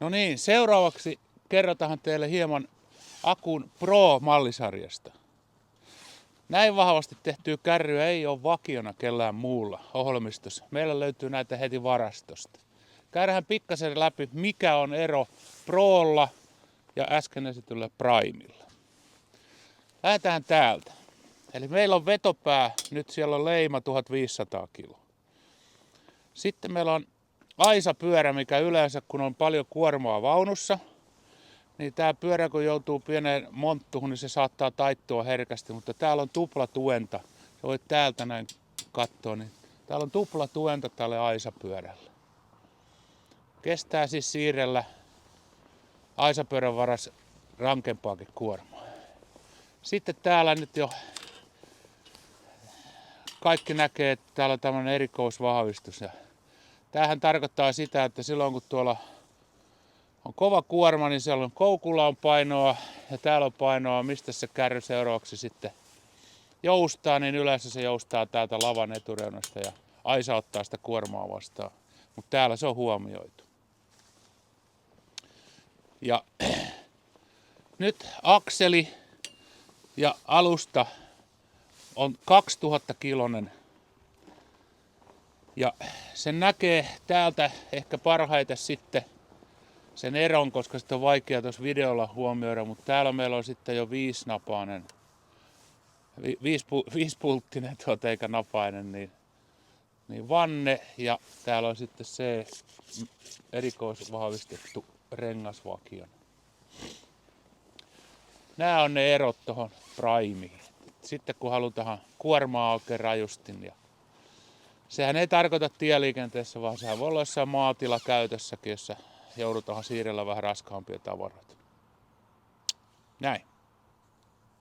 No niin, seuraavaksi kerrotaan teille hieman Akun Pro-mallisarjasta. Näin vahvasti tehtyä kärryä ei ole vakiona kellään muulla ohjelmistossa. Meillä löytyy näitä heti varastosta. Käydään pikkasen läpi, mikä on ero Prolla ja äsken esityllä Primella. Lähdetään täältä. Eli meillä on vetopää, nyt siellä on leima 1500 kiloa. Sitten meillä on aisapyörä, mikä yleensä kun on paljon kuormaa vaunussa, niin tämä pyörä kun joutuu pieneen monttuun, niin se saattaa taittua herkästi, mutta täällä on tuplatuenta. Sä voit täältä näin katsoa, niin täällä on tuplatuenta tälle aisapyörälle. Kestää siis siirrellä aisapyörän varas rankempaakin kuormaa. Sitten täällä nyt jo kaikki näkee, että täällä on tämmöinen erikoisvahvistus. Ja tämähän tarkoittaa sitä, että silloin kun tuolla on kova kuorma, niin siellä on koukulla on painoa ja täällä on painoa, mistä se kärry seuraavaksi sitten joustaa, niin yleensä se joustaa täältä lavan etureunasta ja aisa ottaa sitä kuormaa vastaan. Mutta täällä se on huomioitu. Ja nyt akseli ja alusta on 2000 kilonen. Ja sen näkee täältä ehkä parhaiten sitten sen eron, koska sitä on vaikea tuossa videolla huomioida, mutta täällä meillä on sitten jo 5-napainen, 5-pulttinen eikä napainen, niin vanne ja täällä on sitten se erikoisvahvistettu rengasvakion. Nämä on ne erot tuohon Primeen. Sitten kun halutaan kuormaa oikein rajusti, ja sehän ei tarkoita tieliikenteessä, vaan sehän voi olla jossain maatilakäytössäkin, jossa joudutaan siirrellä vähän raskaampia tavaroita. Näin.